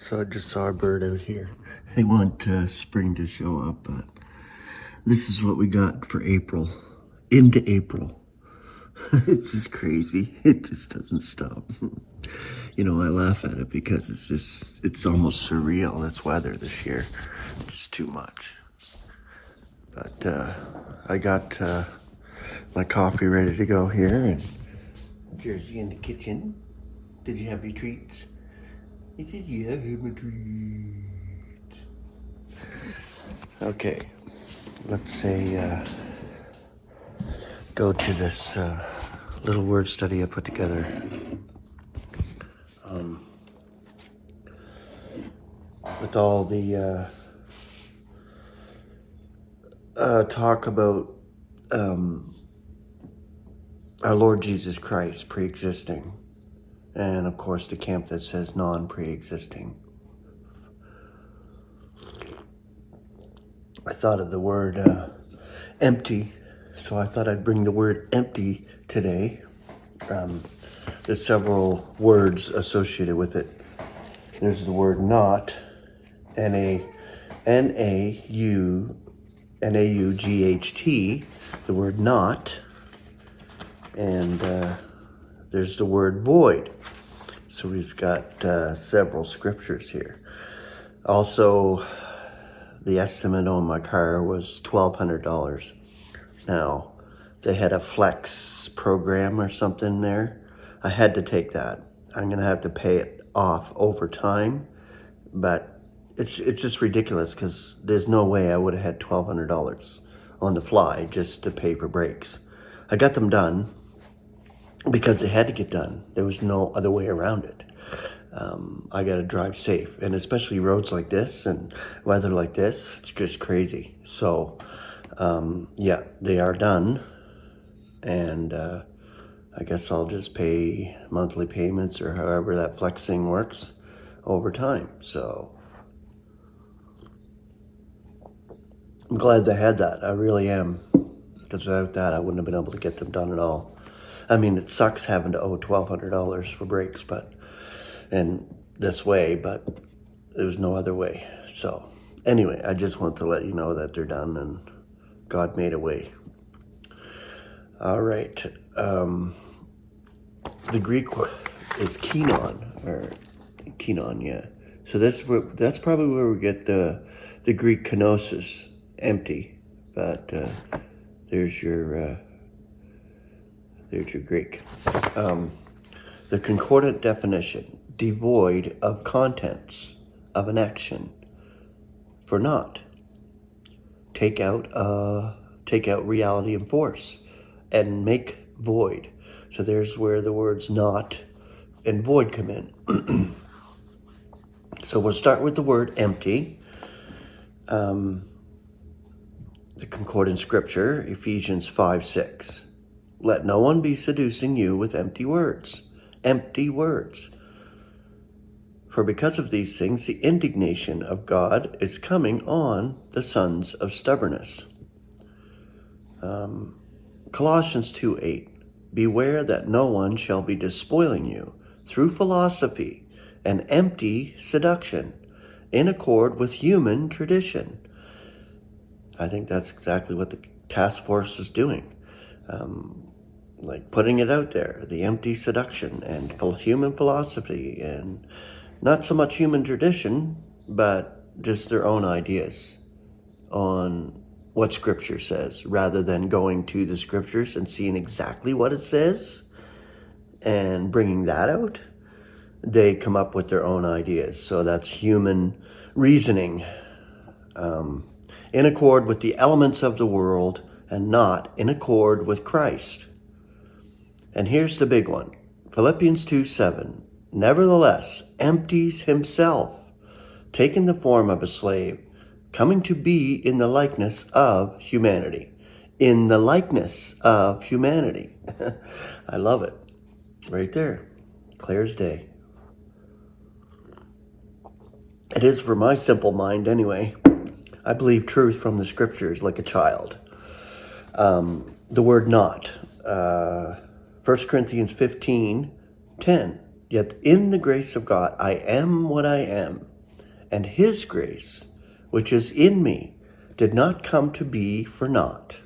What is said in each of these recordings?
So I just saw a bird out here. They want spring to show up, but this is what we got for April. Into April. It's just crazy. It just doesn't stop. You know, I laugh at it because it's almost surreal, this weather this year. It's too much. But I got my coffee ready to go here, and Jersey in the kitchen. Did you have your treats? He says, yeah, I had my treats. Okay, let's say go to this little word study I put together. With all the talk about our Lord Jesus Christ pre-existing, and of course the camp that says non-pre-existing. I thought of the word empty, so I thought I'd bring the word empty today. There's several words associated with it. There's the word not, N-A-U-G-H-T, the word not, and there's the word void. So we've got several scriptures here. Also, the estimate on my car was $1,200. Now, they had a flex program or something there. I had to take that. I'm gonna have to pay it off over time, but it's just ridiculous because there's no way I would have had $1,200 on the fly just to pay for brakes. I got them done because they had to get done. There was no other way around it. I got to drive safe, and especially roads like this and weather like this, it's just crazy. So, yeah, they are done, and I guess I'll just pay monthly payments or however that flexing works over time. So I'm glad they had that. I really am, because without that, I wouldn't have been able to get them done at all. I mean, it sucks having to owe $1,200 for brakes, and this way, but there's no other way. So anyway, I just want to let you know that they're done and God made a way. All right. The Greek is kinon, or kinon, yeah. So that's probably where we get the Greek kenosis, empty. But there's your Greek. The concordant definition: devoid of contents of an action. For not. Take out reality and force, and make void. So there's where the words not and void come in. So we'll start with the word empty. The concordant scripture, Ephesians 5:6. Let no one be seducing you with empty words. Empty words. For because of these things, the indignation of God is coming on the sons of stubbornness. Colossians 2:8. Beware that no one shall be despoiling you through philosophy and empty seduction, in accord with human tradition. I think that's exactly what the task force is doing. Like putting it out there, the empty seduction and human philosophy, and not so much human tradition, but just their own ideas on what scripture says, rather than going to the scriptures and seeing exactly what it says and bringing that out. They come up with their own ideas. So that's human reasoning, in accord with the elements of the world and not in accord with Christ. And here's the big one. Philippians 2:7. Nevertheless, empties himself, taking the form of a slave, coming to be in the likeness of humanity. In the likeness of humanity. I love it. Right there. Clear as day. It is for my simple mind anyway. I believe truth from the scriptures like a child. The word not. 1 Corinthians 15:10. Yet in the grace of God, I am what I am. and his grace, which is in me, did not come to be for naught.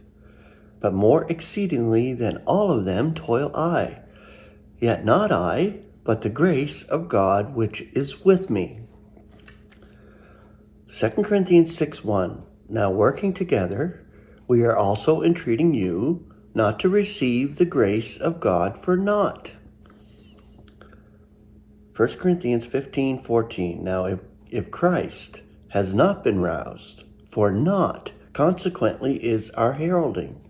But more exceedingly than all of them toil I, yet not I, but the grace of God which is with me. 2 Corinthians 6:1. Now working together, we are also entreating you not to receive the grace of God for naught. 1 Corinthians 15:14. Now if Christ has not been roused, for naught consequently is our heralding,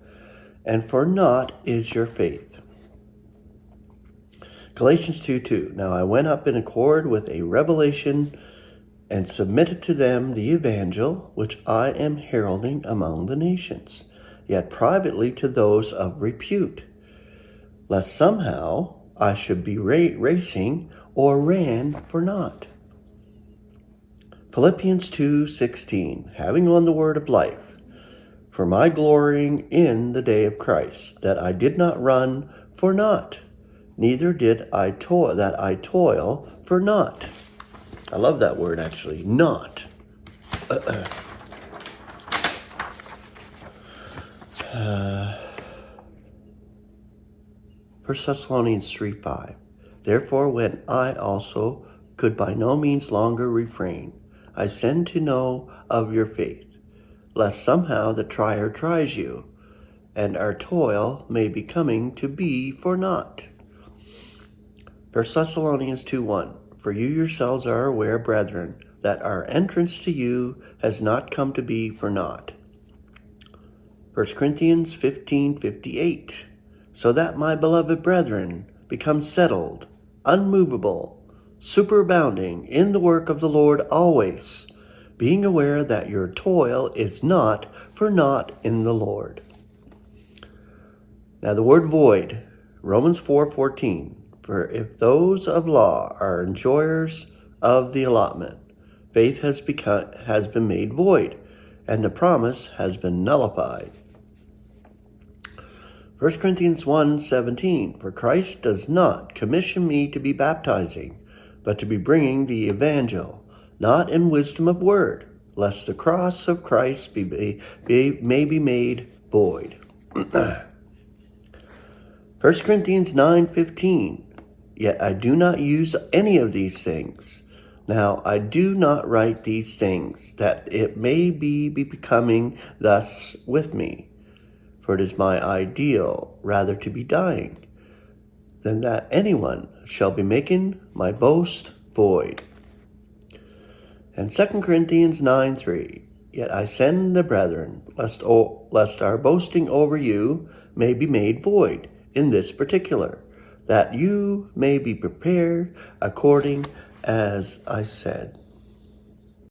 and for naught is your faith. Galatians 2:2. Now I went up in accord with a revelation and submitted to them the evangel which I am heralding among the nations, yet privately to those of repute, lest somehow I should be racing or ran for naught. Philippians 2:16. Having on the word of life, for my glorying in the day of Christ, that I did not run for naught, neither did I toil for naught. I love that word, actually. Not. 1 Thessalonians 3:5. Therefore, when I also could by no means longer refrain, I send to know of your faith, lest somehow the trier tries you, and our toil may be coming to be for naught. 1 Thessalonians 2:1. For you yourselves are aware, brethren, that our entrance to you has not come to be for naught. 1 Corinthians 15:58. So that my beloved brethren become settled, unmovable, superabounding in the work of the Lord always, being aware that your toil is not for naught in the Lord. Now the word void, Romans 4:14. For if those of law are enjoyers of the allotment, faith has been made void, and the promise has been nullified. 1 Corinthians 1:17. For Christ does not commission me to be baptizing, but to be bringing the evangel, not in wisdom of word, lest the cross of Christ may be made void. 1 Corinthians 9:15. Yet I do not use any of these things. Now I do not write these things, that it may be becoming thus with me. For it is my ideal rather to be dying, than that anyone shall be making my boast void. And 2 Corinthians 9:3. Yet I send the brethren, lest our boasting over you may be made void in this particular, that you may be prepared according as I said.